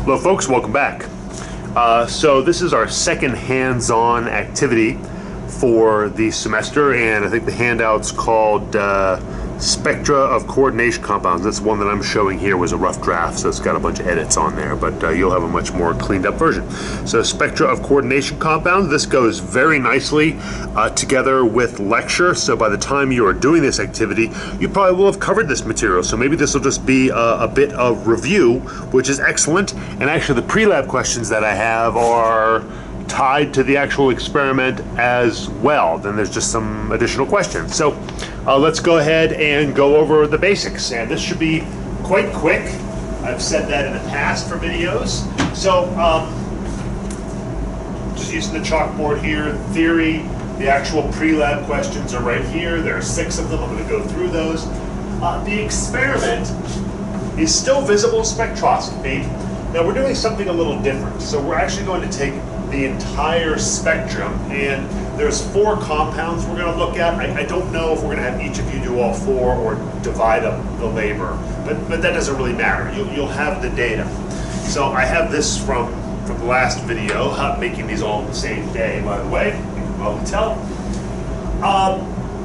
Hello folks, welcome back. So this is our second hands-on activity for the semester, and I think the handout's called Spectra of Coordination Compounds. That's the one that I'm showing here was a rough draft, so it's got a bunch of edits on there, but you'll have a much more cleaned up version. So Spectra of Coordination Compounds, this goes very nicely together with lecture, so by the time you are doing this activity, you probably will have covered this material, so maybe this will just be a bit of review, which is excellent, and actually the pre-lab questions that I have are tied to the actual experiment as well. Then there's just some additional questions. So let's go ahead and go over the basics. And this should be quite quick. I've said that in the past for videos. So just using the chalkboard here, theory, the actual pre-lab questions are right here. There are 6 of them. I'm going to go through those. The experiment is still visible spectroscopy. Now we're doing something a little different. So we're actually going to take the entire spectrum, and there's 4 compounds we're going to look at. I don't know if we're going to have each of you do all 4 or divide up the labor, but that doesn't really matter. You'll have the data. So I have this from the last video, making these all the same day, by the way, you can well tell.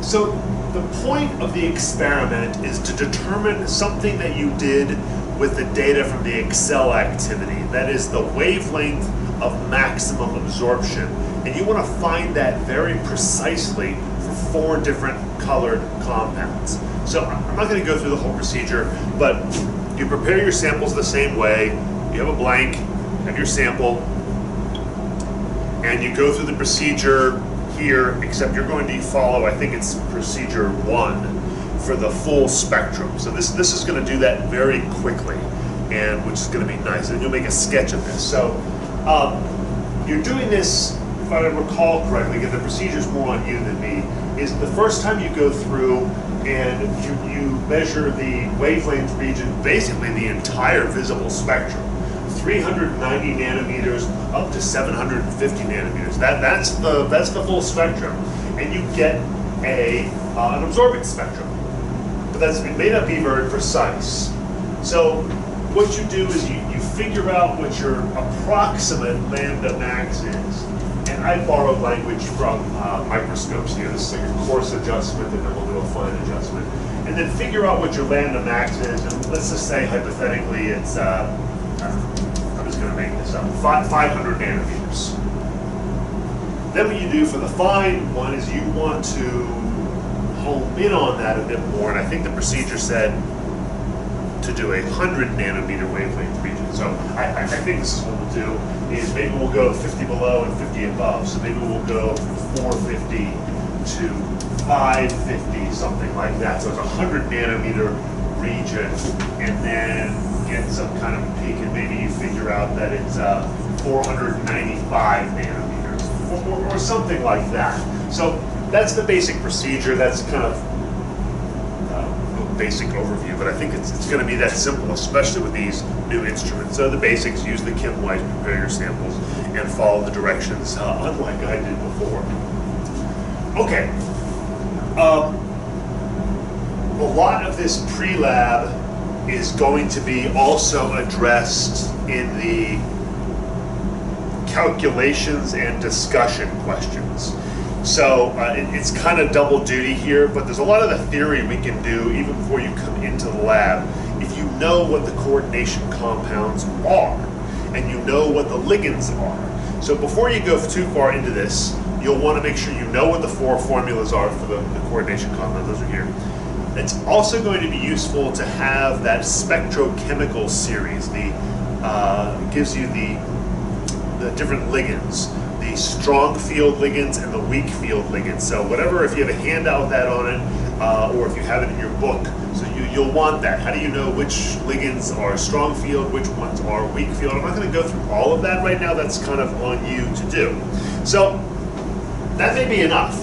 So the point of the experiment is to determine something that you did with the data from the Excel activity. That is the wavelength of maximum absorption, and you want to find that very precisely for 4 different colored compounds. So I'm not going to go through the whole procedure, but you prepare your samples the same way. You have a blank, have your sample, and you go through the procedure here, except you're going to follow, I think it's procedure 1 for the full spectrum. So this is going to do that very quickly, and which is going to be nice, and you'll make a sketch of this. So you're doing this, if I recall correctly, again the procedure is more on you than me, is the first time you go through and you measure the wavelength region, basically the entire visible spectrum, 390 nanometers up to 750 nanometers. That's the full spectrum, and you get an absorbing spectrum. But it may not be very precise. So what you do is you figure out what your approximate lambda max is. And I borrowed language from microscopes here. This is like a coarse adjustment, and then we'll do a fine adjustment. And then figure out what your lambda max is. And let's just say, hypothetically, it's, I'm just going to make this up, 500 nanometers. Then what you do for the fine one is you want to home in on that a bit more. And I think the procedure said to do 100 nanometer wavelength region. So I think this is what we'll do, is maybe we'll go 50 below and 50 above. So maybe we'll go from 450 to 550, something like that. So it's 100 nanometer region, and then get some kind of peak, and maybe you figure out that it's 495 nanometers, or something like that. So that's the basic procedure. That's kind of basic overview, but I think it's going to be that simple, especially with these new instruments. So the basics: use the Kim White, prepare your samples, and follow the directions, unlike I did before. Okay. A lot of this pre-lab is going to be also addressed in the calculations and discussion questions. So it's kind of double duty here, but there's a lot of the theory we can do even before you come into the lab. If you know what the coordination compounds are, and you know what the ligands are. So before you go too far into this, you'll want to make sure you know what the 4 formulas are for the coordination compounds. Those are here. It's also going to be useful to have that spectrochemical series. Gives you the different ligands, the strong field ligands and the weak field ligands. So whatever, if you have a handout with that on it, or if you have it in your book, so you'll want that. How do you know which ligands are strong field, which ones are weak field? I'm not going to go through all of that right now. That's kind of on you to do. So that may be enough.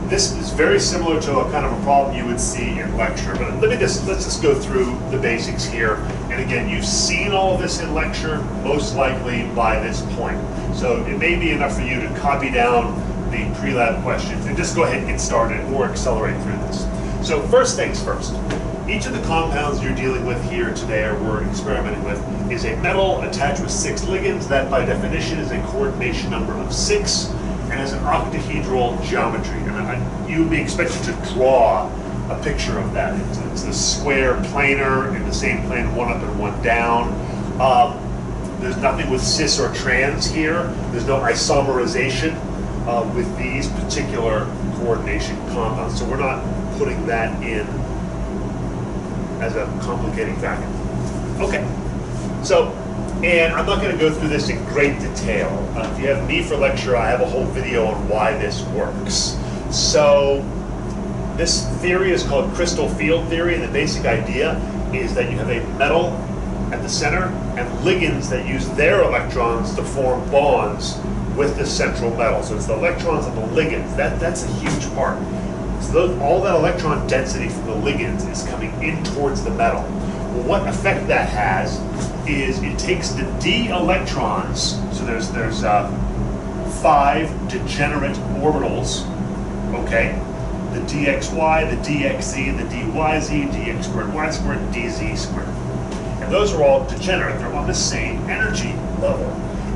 This is very similar to a kind of a problem you would see in lecture, but let's just go through the basics here. And again, you've seen all of this in lecture, most likely by this point. So it may be enough for you to copy down the pre-lab questions and just go ahead and get started or accelerate through this. So first things first, Each of the compounds you're dealing with here today, or we're experimenting with, is a metal attached with 6 ligands. That by definition is a coordination number of 6 and has an octahedral geometry. And you would be expected to draw a picture of that. It's a square planar in the same plane, one up and one down. There's nothing with cis or trans here. There's no isomerization with these particular coordination compounds. So we're not putting that in as a complicating factor. Okay, so, and I'm not going to go through this in great detail. If you have me for lecture, I have a whole video on why this works. So, this theory is called crystal field theory, and the basic idea is that you have a metal at the center and ligands that use their electrons to form bonds with the central metal. So it's the electrons and the ligands. That's a huge part. So all that electron density from the ligands is coming in towards the metal. Well, what effect that has is it takes the d electrons, so there's 5 degenerate orbitals, okay? The dxy, the dxz, the dyz, dx squared, y squared, dz squared. And those are all degenerate. They're on the same energy level.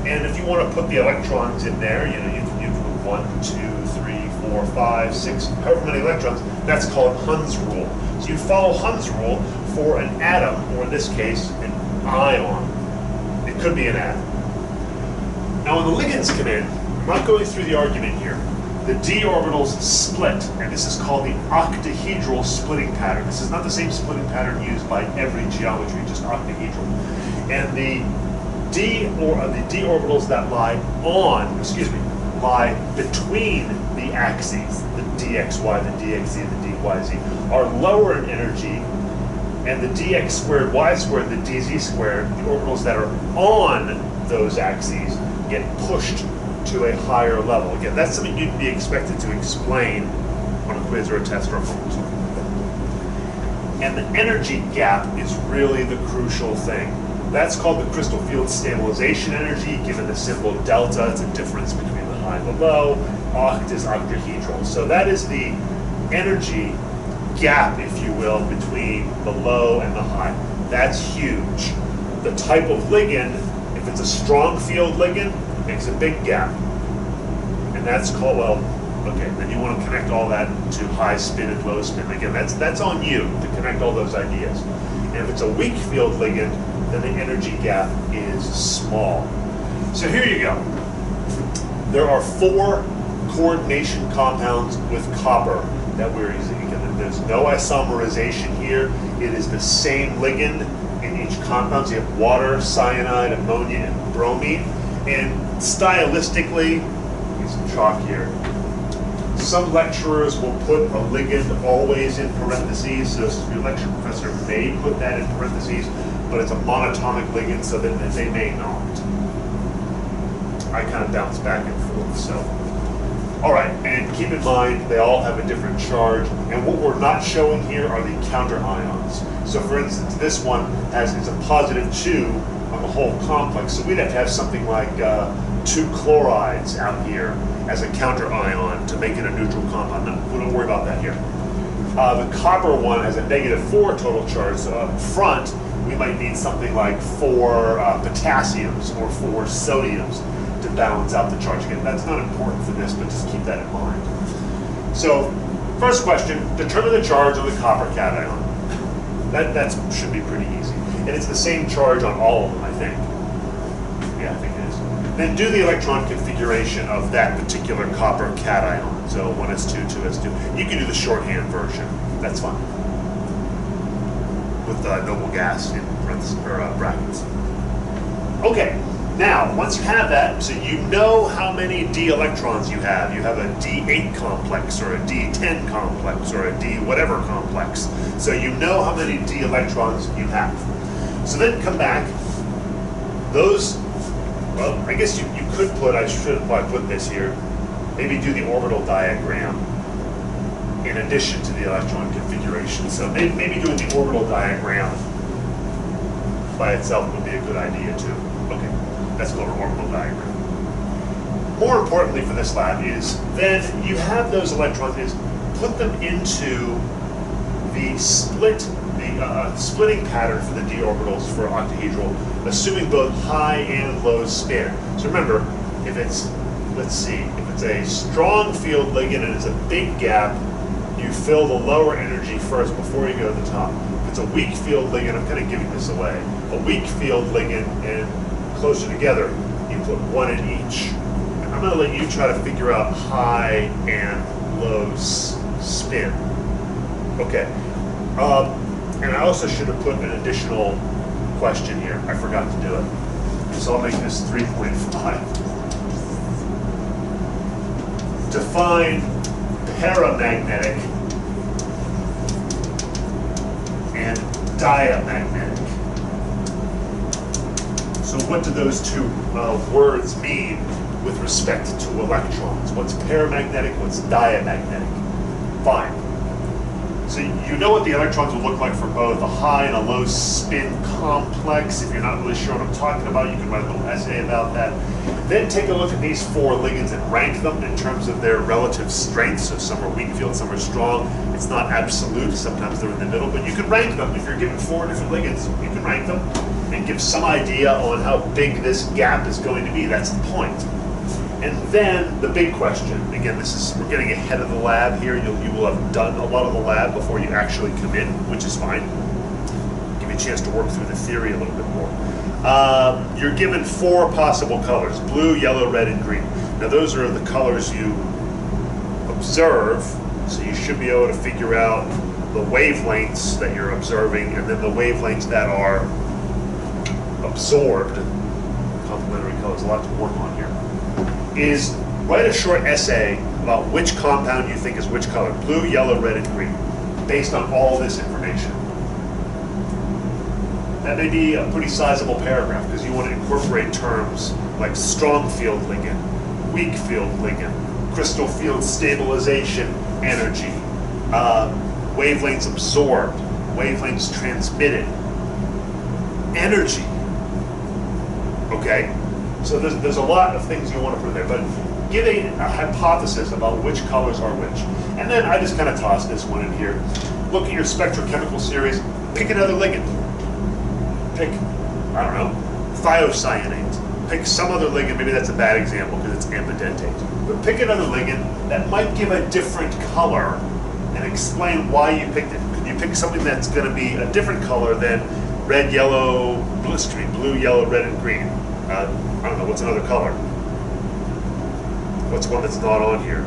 And if you want to put the electrons in there, you can put 1, 2, 3, 4, 5, 6, however many electrons. That's called Hund's rule. So you follow Hund's rule for an atom, or in this case, an ion. It could be an atom. Now when the ligands come in, I'm not going through the argument here. The d orbitals split, and this is called the octahedral splitting pattern. This is not the same splitting pattern used by every geometry, just octahedral. And the d orbitals that lie between the axes, the dxy, the dxz, the dyz, are lower in energy, and the dx squared, y squared, the dz squared, the orbitals that are on those axes get pushed to a higher level. Again, that's something you'd be expected to explain on a quiz or a test or a homework. And the energy gap is really the crucial thing. That's called the crystal field stabilization energy, given the symbol delta. It's a difference between the high and the low. Oct is octahedral. So that is the energy gap, if you will, between the low and the high. That's huge. The type of ligand, if it's a strong field ligand, makes a big gap. And that's called, well, okay, then you want to connect all that to high spin and low spin. Again, that's on you to connect all those ideas. And if it's a weak field ligand, then the energy gap is small. So here you go. There are 4 coordination compounds with copper that we're using. Again, there's no isomerization here. It is the same ligand in each compound. So you have water, cyanide, ammonia, and bromine. And stylistically, use some chalk here. Some lecturers will put a ligand always in parentheses, so your lecture professor may put that in parentheses, but it's a monatomic ligand, so that they may not. I kind of bounce back and forth, so. All right, and keep in mind, they all have a different charge, and what we're not showing here are the counter ions. So for instance, this one is a +2 on the whole complex, so we'd have to have something like 2 chlorides out here as a counter ion to make it a neutral compound. No, we don't worry about that here. The copper one has a -4 total charge, so up front we might need something like 4 potassiums or 4 sodiums to balance out the charge. Again, that's not important for this, but just keep that in mind. So, first question, determine the charge of the copper cation. That should be pretty easy. And it's the same charge on all of them, I think. Yeah, I think it is. Then do the electron configuration of that particular copper cation. So 1s2, 2s2. You can do the shorthand version. That's fine. With noble gas in parentheses or brackets. Okay. Now, once you have that, so you know how many d electrons you have. You have a d8 complex, or a d10 complex, or a d whatever complex. So you know how many d electrons you have. So then come back. Those, well, I guess you could put, I should have probably put this here, maybe do the orbital diagram in addition to the electron configuration. So maybe doing the orbital diagram by itself would be a good idea too. Okay. That's called an orbital diagram. More importantly for this lab is then you have those electrons, is put them into the split, the splitting pattern for the d orbitals for octahedral, assuming both high and low spin. So remember, if it's, let's see, if it's a strong field ligand and it's a big gap, you fill the lower energy first before you go to the top. If it's a weak field ligand, I'm kind of giving this away, a weak field ligand and closer together, you put one in each. And I'm going to let you try to figure out high and low spin. Okay. And I also should have put an additional question here. I forgot to do it. So I'll make this 3.5. Define paramagnetic and diamagnetic. So what do those two words mean with respect to electrons? What's paramagnetic, what's diamagnetic? Fine. So you know what the electrons will look like for both a high and a low spin complex. If you're not really sure what I'm talking about, you can write a little essay about that. Then take a look at these four ligands and rank them in terms of their relative strength. So some are weak field, some are strong. It's not absolute, sometimes they're in the middle, but you can rank them. If you're given four different ligands, you can rank them and give some idea on how big this gap is going to be. That's the point. And then the big question, again, we're getting ahead of the lab here. You will have done a lot of the lab before you actually come in, which is fine. Give you a chance to work through the theory a little bit more. You're given four possible colors: blue, yellow, red, and green. Now those are the colors you observe, so you should be able to figure out the wavelengths that you're observing and then the wavelengths that are absorbed. Complementary colors, a lot to work on here. Is write a short essay about which compound you think is which color: blue, yellow, red, and green, based on all this information. That may be a pretty sizable paragraph because you want to incorporate terms like strong field ligand, weak field ligand, crystal field stabilization energy, wavelengths absorbed, wavelengths transmitted, energy. Okay? So there's a lot of things you want to put in there, but give a hypothesis about which colors are which. And then I just kind of toss this one in here. Look at your spectrochemical series, pick another ligand. Pick, I don't know, thiocyanate. Pick some other ligand, maybe that's a bad example because it's ambidentate. But pick another ligand that might give a different color and explain why you picked it. Could you pick something that's going to be a different color than red, yellow, blue, yellow, red, and green? I don't know, what's another color? What's one that's not on here?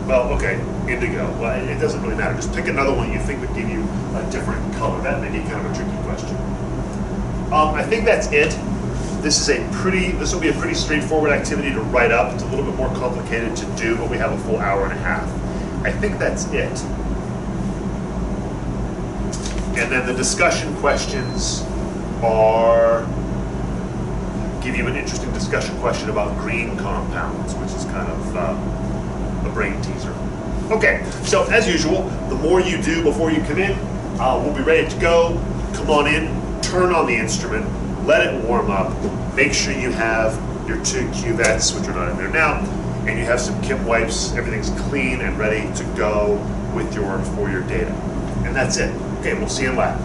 Well, okay, indigo. Well, it doesn't really matter. Just pick another one you think would give you a different color. That may be kind of a tricky question. I think that's it. This will be a pretty straightforward activity to write up. It's a little bit more complicated to do, but we have a full hour and a half. I think that's it. And then the discussion questions are, give you an interesting discussion question about green compounds, which is kind of a brain teaser. Okay, so as usual, the more you do before you come in, we'll be ready to go. Come on in, turn on the instrument, let it warm up, make sure you have your two cuvettes, which are not in there now, and you have some Kim wipes, everything's clean and ready to go for your data. And that's it. Okay, we'll see you in lab.